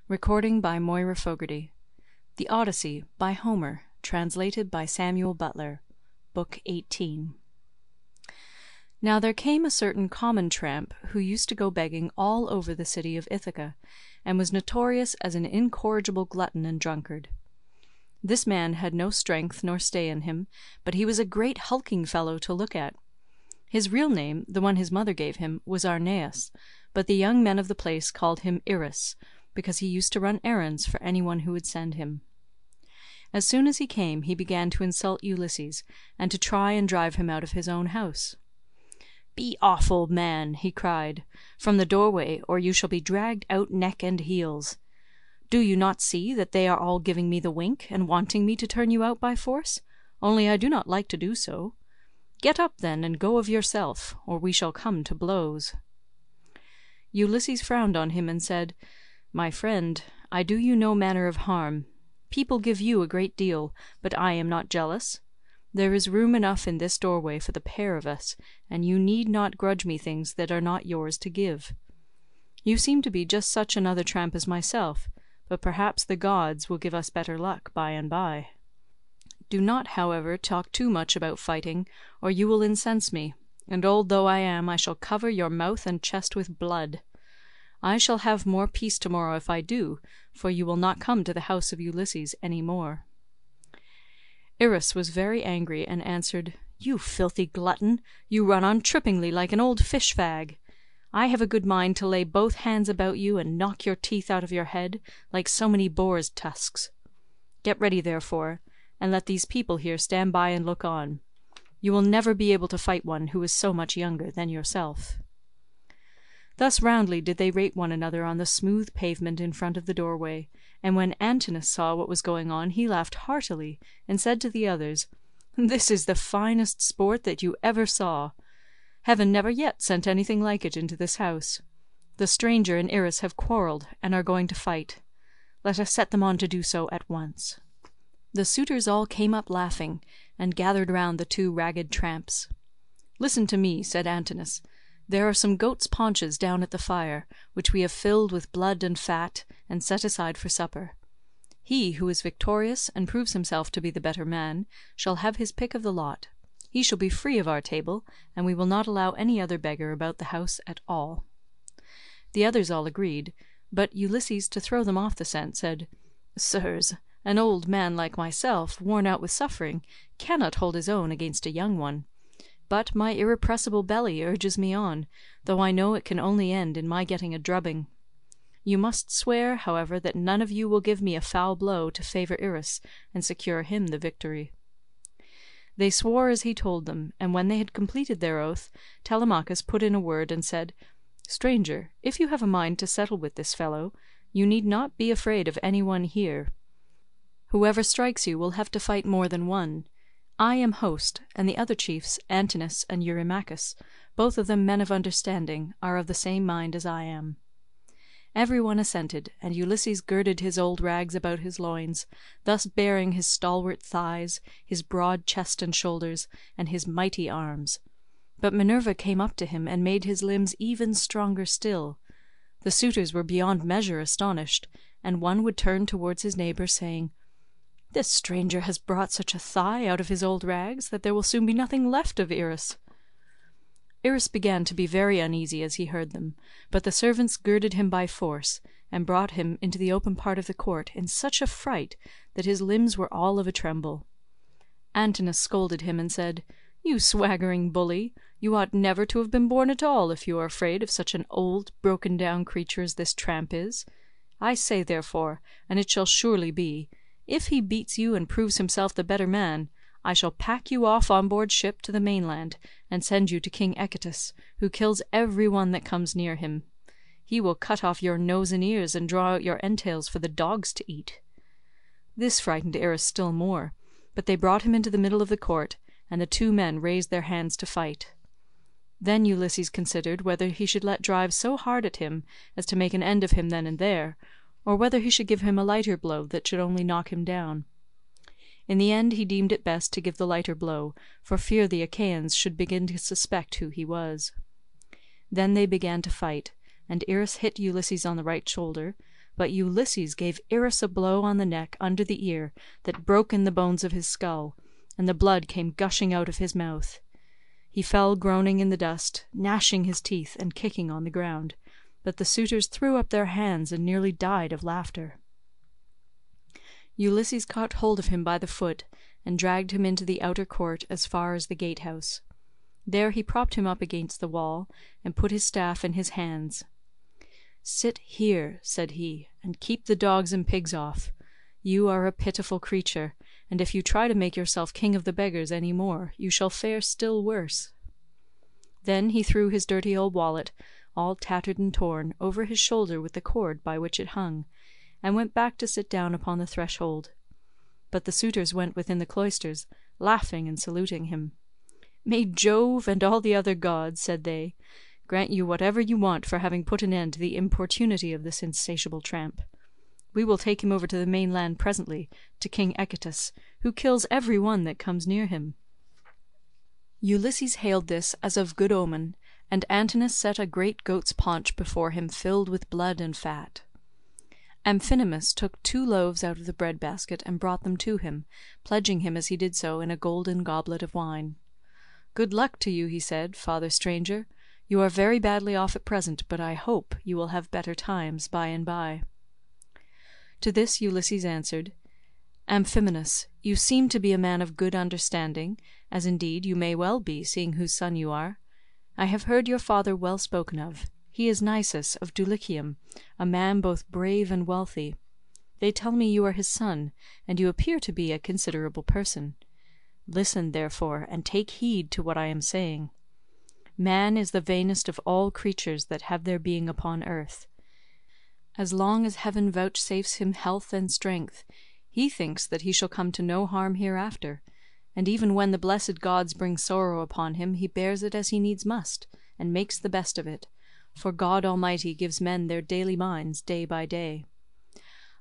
Recording by Moira Fogarty. The Odyssey by Homer, translated by Samuel Butler. Book 18. Now there came a certain common tramp who used to go begging all over the city of Ithaca, and was notorious as an incorrigible glutton and drunkard. This man had no strength nor stay in him, but he was a great hulking fellow to look at. His real name, the one his mother gave him, was Arneus, but the young men of the place called him Irus, because he used to run errands for any one who would send him. As soon as he came, he began to insult Ulysses, and to try and drive him out of his own house. "Be off, old man," he cried, "from the doorway, or you shall be dragged out neck and heels. Do you not see that they are all giving me the wink, and wanting me to turn you out by force? Only I do not like to do so. Get up, then, and go of yourself, or we shall come to blows." Ulysses frowned on him and said, "My friend, I do you no manner of harm. People give you a great deal, but I am not jealous. There is room enough in this doorway for the pair of us, and you need not grudge me things that are not yours to give. You seem to be just such another tramp as myself, but perhaps the gods will give us better luck by and by. Do not, however, talk too much about fighting, or you will incense me, and old though I am, I shall cover your mouth and chest with blood. I shall have more peace tomorrow if I do, for you will not come to the house of Ulysses any more." Irus was very angry, and answered, "You filthy glutton, you run on trippingly like an old fish fag. I have a good mind to lay both hands about you and knock your teeth out of your head, like so many boars' tusks. Get ready, therefore, and let these people here stand by and look on. You will never be able to fight one who is so much younger than yourself." Thus roundly did they rate one another on the smooth pavement in front of the doorway, and when Antinous saw what was going on he laughed heartily, and said to the others, "This is the finest sport that you ever saw. Heaven never yet sent anything like it into this house. The stranger and Irus have quarrelled, and are going to fight. Let us set them on to do so at once." The suitors all came up laughing, and gathered round the two ragged tramps. "Listen to me," said Antinous. "There are some goats' paunches down at the fire, which we have filled with blood and fat, and set aside for supper. He who is victorious, and proves himself to be the better man, shall have his pick of the lot. He shall be free of our table, and we will not allow any other beggar about the house at all." The others all agreed, but Ulysses, to throw them off the scent, said, "Sirs, an old man like myself, worn out with suffering, cannot hold his own against a young one. But my irrepressible belly urges me on, though I know it can only end in my getting a drubbing. You must swear, however, that none of you will give me a foul blow to favour Irus, and secure him the victory." They swore as he told them, and when they had completed their oath, Telemachus put in a word and said, "Stranger, if you have a mind to settle with this fellow, you need not be afraid of any one here. Whoever strikes you will have to fight more than one. I am host, and the other chiefs, Antinous and Eurymachus, both of them men of understanding, are of the same mind as I am." Every one assented, and Ulysses girded his old rags about his loins, thus baring his stalwart thighs, his broad chest and shoulders, and his mighty arms. But Minerva came up to him and made his limbs even stronger still. The suitors were beyond measure astonished, and one would turn towards his neighbour, saying, "This stranger has brought such a thigh out of his old rags that there will soon be nothing left of Irus." Irus began to be very uneasy as he heard them, but the servants girded him by force, and brought him into the open part of the court in such a fright that his limbs were all of a tremble. Antinous scolded him and said, "You swaggering bully, you ought never to have been born at all if you are afraid of such an old broken down creature as this tramp is. I say therefore, and it shall surely be, if he beats you and proves himself the better man, I shall pack you off on board ship to the mainland, and send you to King Echetus, who kills every one that comes near him. He will cut off your nose and ears, and draw out your entrails for the dogs to eat." This frightened Irus still more, but they brought him into the middle of the court, and the two men raised their hands to fight. Then Ulysses considered whether he should let drive so hard at him as to make an end of him then and there, or whether he should give him a lighter blow that should only knock him down. In the end he deemed it best to give the lighter blow, for fear the Achaeans should begin to suspect who he was. Then they began to fight, and Irus hit Ulysses on the right shoulder, but Ulysses gave Irus a blow on the neck under the ear that broke in the bones of his skull, and the blood came gushing out of his mouth. He fell groaning in the dust, gnashing his teeth and kicking on the ground, but the suitors threw up their hands and nearly died of laughter. Ulysses caught hold of him by the foot, and dragged him into the outer court as far as the gatehouse. There he propped him up against the wall, and put his staff in his hands. "Sit here," said he, "and keep the dogs and pigs off. You are a pitiful creature, and if you try to make yourself king of the beggars any more, you shall fare still worse." Then he threw his dirty old wallet, all tattered and torn, over his shoulder with the cord by which it hung, and went back to sit down upon the threshold. But the suitors went within the cloisters, laughing and saluting him. "May Jove and all the other gods," said they, "grant you whatever you want for having put an end to the importunity of this insatiable tramp. We will take him over to the mainland presently, to King Echetus, who kills every one that comes near him." Ulysses hailed this as of good omen, and Antinous set a great goat's paunch before him filled with blood and fat. Amphinomus took 2 loaves out of the bread basket and brought them to him, pledging him as he did so in a golden goblet of wine. "Good luck to you," he said, "father stranger. You are very badly off at present, but I hope you will have better times by and by." To this Ulysses answered, "Amphinomus, you seem to be a man of good understanding, as indeed you may well be, seeing whose son you are. I have heard your father well spoken of. He is Nisus of Dulichium, a man both brave and wealthy. They tell me you are his son, and you appear to be a considerable person. Listen, therefore, and take heed to what I am saying. Man is the vainest of all creatures that have their being upon earth. As long as heaven vouchsafes him health and strength, he thinks that he shall come to no harm hereafter, and even when the blessed gods bring sorrow upon him he bears it as he needs must, and makes the best of it, for God Almighty gives men their daily minds day by day.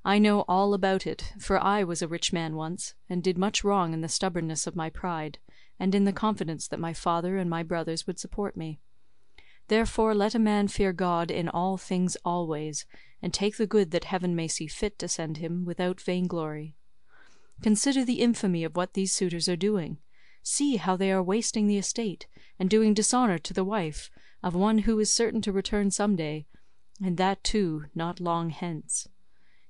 I know all about it, for I was a rich man once, and did much wrong in the stubbornness of my pride, and in the confidence that my father and my brothers would support me. Therefore let a man fear God in all things always, and take the good that heaven may see fit to send him without vainglory. Consider the infamy of what these suitors are doing. See how they are wasting the estate, and doing dishonour to the wife of one who is certain to return some day, and that too not long hence.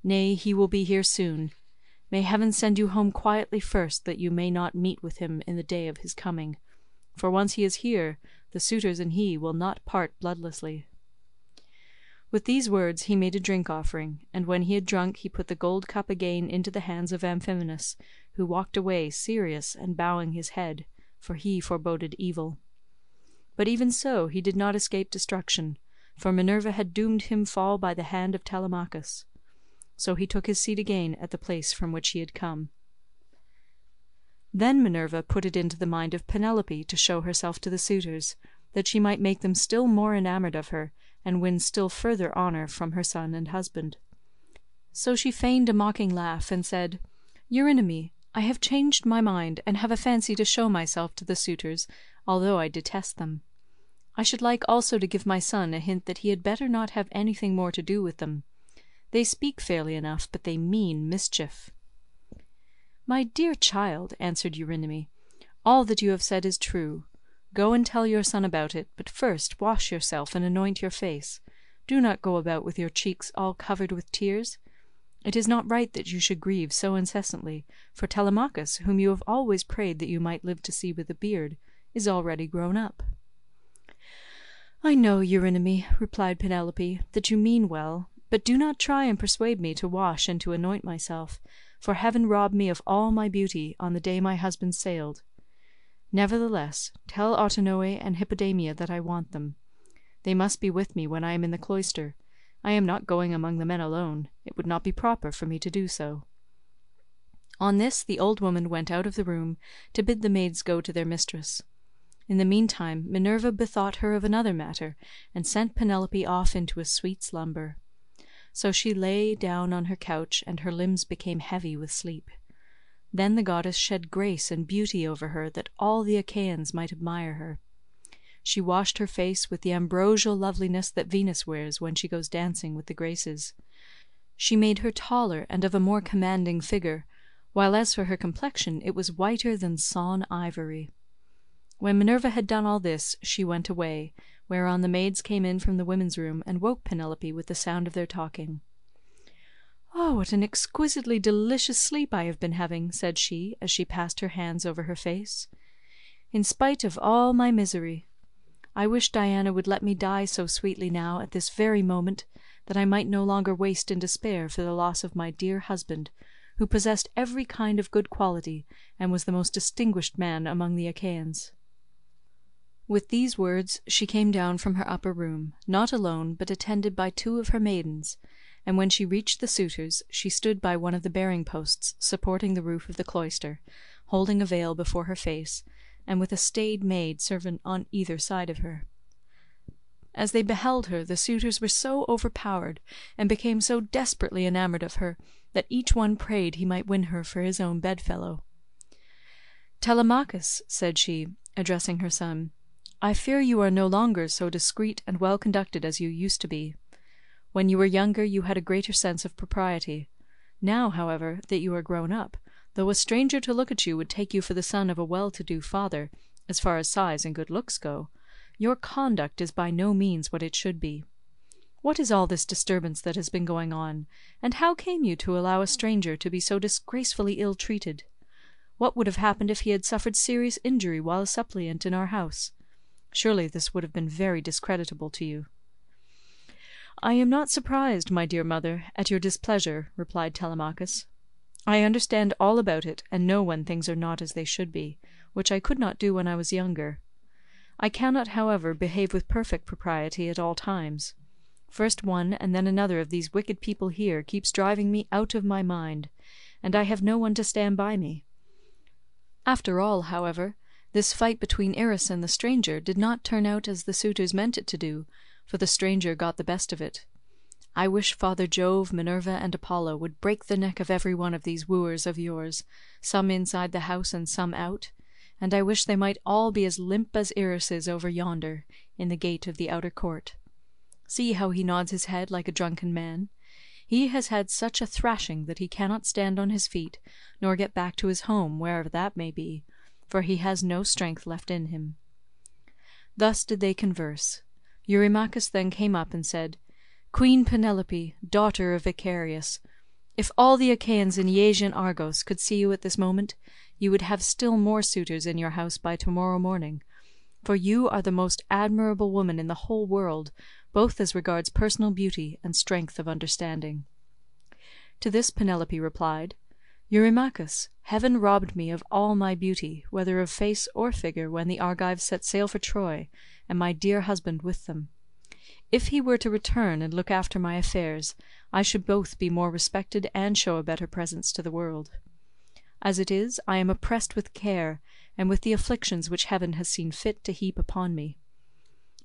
Nay, he will be here soon. May heaven send you home quietly first, that you may not meet with him in the day of his coming, for once he is here, the suitors and he will not part bloodlessly." With these words he made a drink offering, and when he had drunk he put the gold cup again into the hands of Amphinomus, who walked away serious and bowing his head, for he foreboded evil. But even so he did not escape destruction, for Minerva had doomed him fall by the hand of Telemachus. So he took his seat again at the place from which he had come. Then Minerva put it into the mind of Penelope to show herself to the suitors, that she might make them still more enamoured of her, and win still further honour from her son and husband. So she feigned a mocking laugh, and said, "Eurynome, I have changed my mind, and have a fancy to show myself to the suitors, although I detest them. I should like also to give my son a hint that he had better not have anything more to do with them. They speak fairly enough, but they mean mischief." "My dear child," answered Eurynome, "all that you have said is true. Go and tell your son about it, but first wash yourself and anoint your face. Do not go about with your cheeks all covered with tears. It is not right that you should grieve so incessantly, for Telemachus, whom you have always prayed that you might live to see with a beard, is already grown up." "I know, Eurynome," replied Penelope, "that you mean well, but do not try and persuade me to wash and to anoint myself, for heaven robbed me of all my beauty on the day my husband sailed. Nevertheless, tell Autonoe and Hippodamia that I want them. They must be with me when I am in the cloister. I am not going among the men alone. It would not be proper for me to do so." On this the old woman went out of the room to bid the maids go to their mistress. In the meantime Minerva bethought her of another matter, and sent Penelope off into a sweet slumber. So she lay down on her couch, and her limbs became heavy with sleep. Then the goddess shed grace and beauty over her that all the Achaeans might admire her. She washed her face with the ambrosial loveliness that Venus wears when she goes dancing with the Graces. She made her taller and of a more commanding figure, while as for her complexion it was whiter than sawn ivory. When Minerva had done all this, she went away, whereon the maids came in from the women's room and woke Penelope with the sound of their talking. "Oh, what an exquisitely delicious sleep I have been having," said she, as she passed her hands over her face. "In spite of all my misery. I wish Diana would let me die so sweetly now, at this very moment, that I might no longer waste in despair for the loss of my dear husband, who possessed every kind of good quality, and was the most distinguished man among the Achaeans." With these words she came down from her upper room, not alone, but attended by 2 of her maidens, and when she reached the suitors, she stood by one of the bearing posts supporting the roof of the cloister, holding a veil before her face, and with a staid maid servant on either side of her. As they beheld her, the suitors were so overpowered, and became so desperately enamoured of her, that each one prayed he might win her for his own bedfellow. "Telemachus," said she, addressing her son, "I fear you are no longer so discreet and well conducted as you used to be. When you were younger you had a greater sense of propriety. Now, however, that you are grown up, though a stranger to look at you would take you for the son of a well-to-do father, as far as size and good looks go, your conduct is by no means what it should be. What is all this disturbance that has been going on, and how came you to allow a stranger to be so disgracefully ill-treated? What would have happened if he had suffered serious injury while a suppliant in our house? Surely this would have been very discreditable to you." "I am not surprised, my dear mother, at your displeasure," replied Telemachus. "I understand all about it, and know when things are not as they should be, which I could not do when I was younger. I cannot, however, behave with perfect propriety at all times. First one and then another of these wicked people here keeps driving me out of my mind, and I have no one to stand by me. After all, however, this fight between Irus and the stranger did not turn out as the suitors meant it to do, for the stranger got the best of it. I wish Father Jove, Minerva, and Apollo would break the neck of every one of these wooers of yours, some inside the house and some out, and I wish they might all be as limp as Irus is over yonder, in the gate of the outer court. See how he nods his head like a drunken man. He has had such a thrashing that he cannot stand on his feet, nor get back to his home, wherever that may be, for he has no strength left in him." Thus did they converse. Eurymachus then came up and said, "Queen Penelope, daughter of Icarius, if all the Achaeans in Iasian Argos could see you at this moment, you would have still more suitors in your house by tomorrow morning, for you are the most admirable woman in the whole world, both as regards personal beauty and strength of understanding." To this Penelope replied, "Eurymachus, heaven robbed me of all my beauty, whether of face or figure, when the Argives set sail for Troy, and my dear husband with them. If he were to return and look after my affairs, I should both be more respected and show a better presence to the world. As it is, I am oppressed with care, and with the afflictions which heaven has seen fit to heap upon me.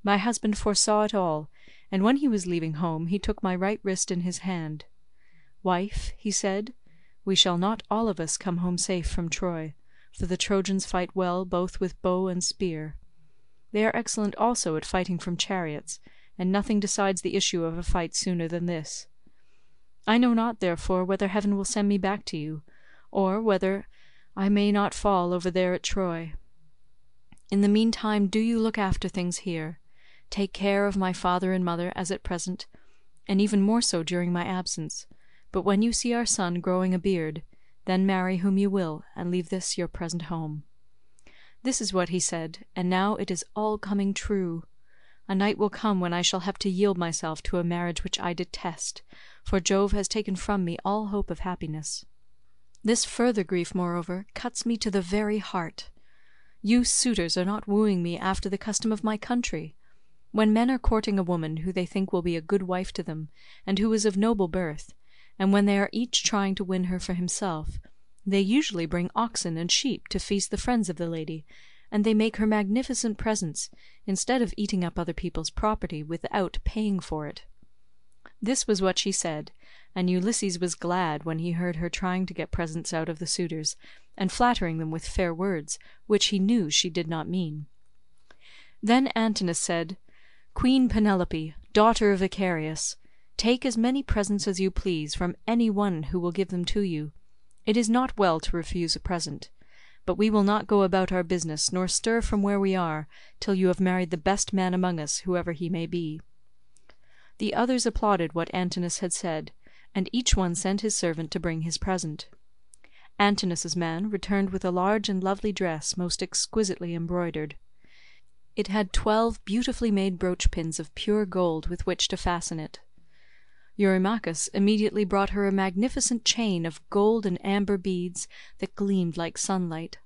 My husband foresaw it all, and when he was leaving home he took my right wrist in his hand. 'Wife,' he said, 'we shall not all of us come home safe from Troy, for the Trojans fight well both with bow and spear. They are excellent also at fighting from chariots, and nothing decides the issue of a fight sooner than this. I know not, therefore, whether heaven will send me back to you, or whether I may not fall over there at Troy. In the meantime do you look after things here, take care of my father and mother as at present, and even more so during my absence, but when you see our son growing a beard, then marry whom you will, and leave this your present home.' This is what he said, and now it is all coming true. A night will come when I shall have to yield myself to a marriage which I detest, for Jove has taken from me all hope of happiness. This further grief, moreover, cuts me to the very heart. You suitors are not wooing me after the custom of my country. When men are courting a woman who they think will be a good wife to them, and who is of noble birth, and when they are each trying to win her for himself, they usually bring oxen and sheep to feast the friends of the lady, and they make her magnificent presents, instead of eating up other people's property without paying for it." This was what she said, and Ulysses was glad when he heard her trying to get presents out of the suitors, and flattering them with fair words, which he knew she did not mean. Then Antinous said, "Queen Penelope, daughter of Icarius, Take as many presents as you please from any one who will give them to you. It is not well to refuse a present. But we will not go about our business, nor stir from where we are, till you have married the best man among us, whoever he may be." The others applauded what Antinous had said, and each one sent his servant to bring his present. Antinous' man returned with a large and lovely dress, most exquisitely embroidered. It had 12 beautifully made brooch pins of pure gold with which to fasten it. Eurymachus immediately brought her a magnificent chain of gold and amber beads that gleamed like sunlight.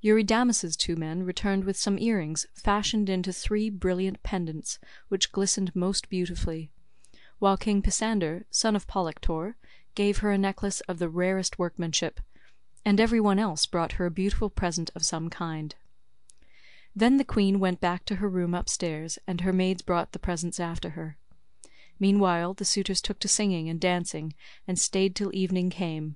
Eurydamas's 2 men returned with some earrings fashioned into 3 brilliant pendants, which glistened most beautifully, while King Pisander, son of Polyctor, gave her a necklace of the rarest workmanship, and every one else brought her a beautiful present of some kind. Then the queen went back to her room upstairs, and her maids brought the presents after her. Meanwhile the suitors took to singing and dancing, and stayed till evening came.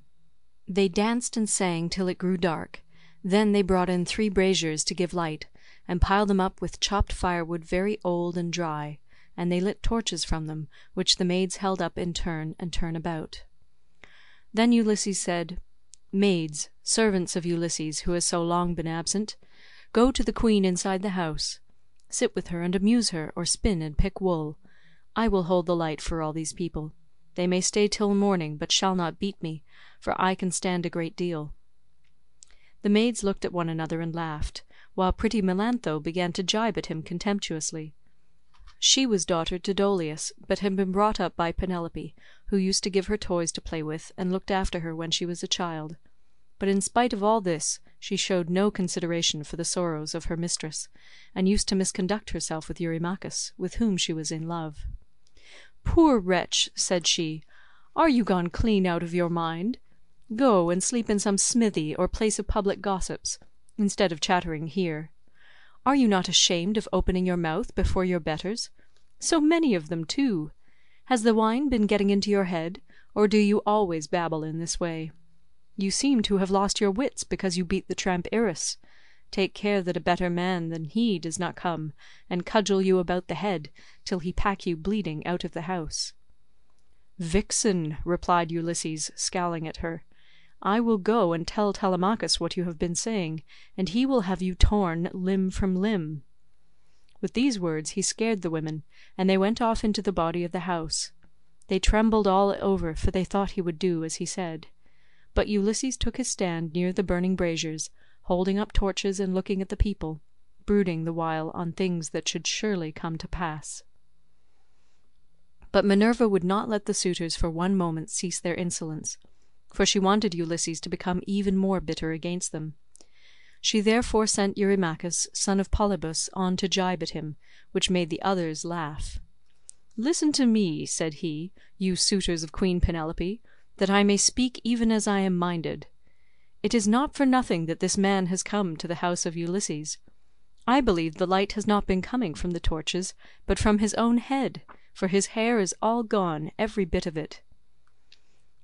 They danced and sang till it grew dark. Then they brought in 3 braziers to give light, and piled them up with chopped firewood very old and dry, and they lit torches from them, which the maids held up in turn and turn about. Then Ulysses said, "Maids, servants of Ulysses, who has so long been absent, go to the queen inside the house. Sit with her and amuse her, or spin and pick wool. I will hold the light for all these people. They may stay till morning, but shall not beat me, for I can stand a great deal." The maids looked at one another and laughed, while pretty Melantho began to gibe at him contemptuously. She was daughter to Dolius, but had been brought up by Penelope, who used to give her toys to play with, and looked after her when she was a child. But in spite of all this, she showed no consideration for the sorrows of her mistress, and used to misconduct herself with Eurymachus, with whom she was in love. "Poor wretch," said she, "are you gone clean out of your mind? Go and sleep in some smithy or place of public gossips, instead of chattering here. Are you not ashamed of opening your mouth before your betters? So many of them too. Has the wine been getting into your head, or do you always babble in this way? You seem to have lost your wits because you beat the tramp Irus. Take care that a better man than he does not come and cudgel you about the head till he pack you bleeding out of the house." "Vixen," replied Ulysses, scowling at her, "I will go and tell Telemachus what you have been saying, and he will have you torn limb from limb." With these words he scared the women, and they went off into the body of the house. They trembled all over, for they thought he would do as he said. But Ulysses took his stand near the burning braziers, holding up torches and looking at the people, brooding the while on things that should surely come to pass. But Minerva would not let the suitors for one moment cease their insolence, for she wanted Ulysses to become even more bitter against them. She therefore sent Eurymachus, son of Polybus, on to gibe at him, which made the others laugh. "Listen to me," said he, "you suitors of Queen Penelope, that I may speak even as I am minded. It is not for nothing that this man has come to the house of Ulysses. I believe the light has not been coming from the torches, but from his own head, for his hair is all gone, every bit of it."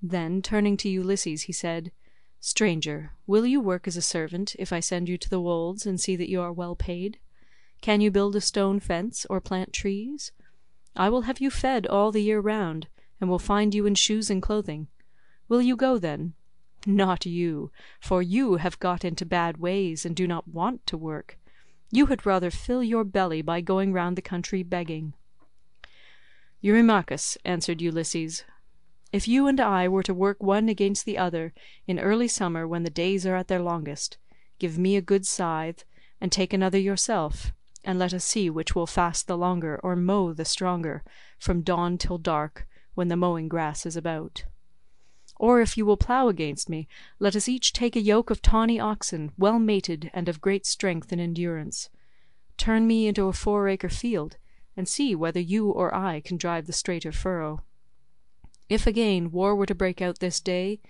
Then turning to Ulysses he said, "Stranger, will you work as a servant if I send you to the wolds and see that you are well paid? Can you build a stone fence or plant trees? I will have you fed all the year round, and will find you in shoes and clothing. Will you go then? Not you, for you have got into bad ways and do not want to work. You had rather fill your belly by going round the country begging." "Eurymachus," answered Ulysses, "if you and I were to work one against the other in early summer when the days are at their longest, give me a good scythe, and take another yourself, and let us see which will fast the longer or mow the stronger, from dawn till dark, when the mowing grass is about. Or if you will plough against me, let us each take a yoke of tawny oxen, well mated and of great strength and endurance. Turn me into a 4-acre field, and see whether you or I can drive the straighter furrow. If again war were to break out this day,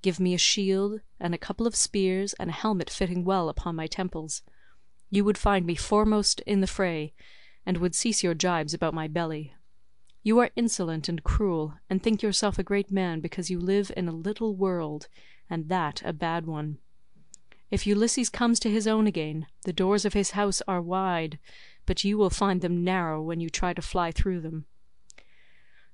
give me a shield and a couple of spears and a helmet fitting well upon my temples. You would find me foremost in the fray, and would cease your gibes about my belly. You are insolent and cruel, and think yourself a great man because you live in a little world, and that a bad one. If Ulysses comes to his own again, the doors of his house are wide, but you will find them narrow when you try to fly through them.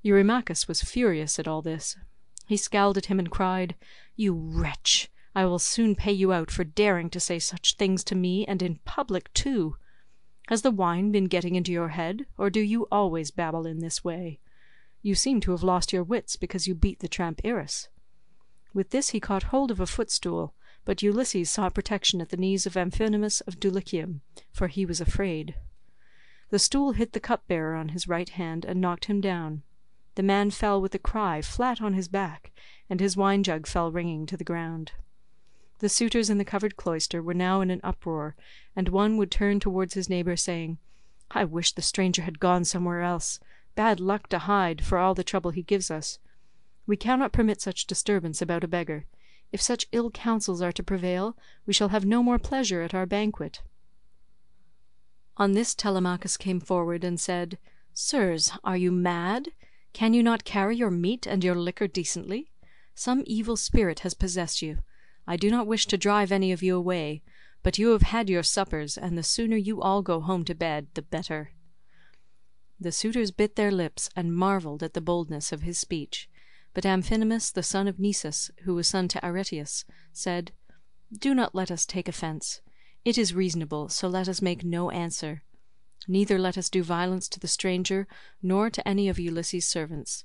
Eurymachus was furious at all this. He scowled at him and cried, "You wretch! I will soon pay you out for daring to say such things to me, and in public too. Has the wine been getting into your head, or do you always babble in this way? You seem to have lost your wits because you beat the tramp Irus." With this he caught hold of a footstool, but Ulysses sought protection at the knees of Amphinomus of Dulichium, for he was afraid. The stool hit the cupbearer on his right hand and knocked him down. The man fell with a cry flat on his back, and his wine jug fell ringing to the ground. The suitors in the covered cloister were now in an uproar, and one would turn towards his neighbour, saying, "I wish the stranger had gone somewhere else. Bad luck to hide, for all the trouble he gives us. We cannot permit such disturbance about a beggar. If such ill counsels are to prevail, we shall have no more pleasure at our banquet." On this Telemachus came forward and said, "Sirs, are you mad? Can you not carry your meat and your liquor decently? Some evil spirit has possessed you. I do not wish to drive any of you away, but you have had your suppers, and the sooner you all go home to bed the better." The suitors bit their lips and marvelled at the boldness of his speech, but Amphinomus the son of Nisus, who was son to Aretius, said, "Do not let us take offence. It is reasonable, so let us make no answer. Neither let us do violence to the stranger, nor to any of Ulysses' servants.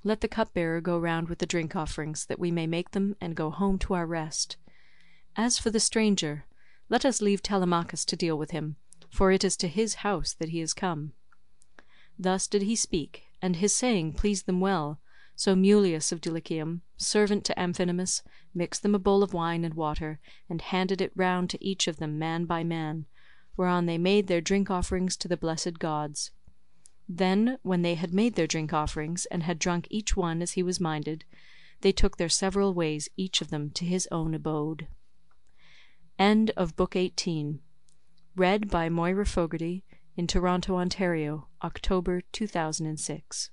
Let the cupbearer go round with the drink offerings, that we may make them and go home to our rest. As for the stranger, let us leave Telemachus to deal with him, for it is to his house that he is come." Thus did he speak, and his saying pleased them well, so Mulius of Dulichium, servant to Amphinomus, mixed them a bowl of wine and water, and handed it round to each of them man by man, whereon they made their drink offerings to the blessed gods. Then, when they had made their drink offerings, and had drunk each one as he was minded, they took their several ways, each of them to his own abode. End of Book 18. Read by Moira Fogarty in Toronto, Ontario, October 2006.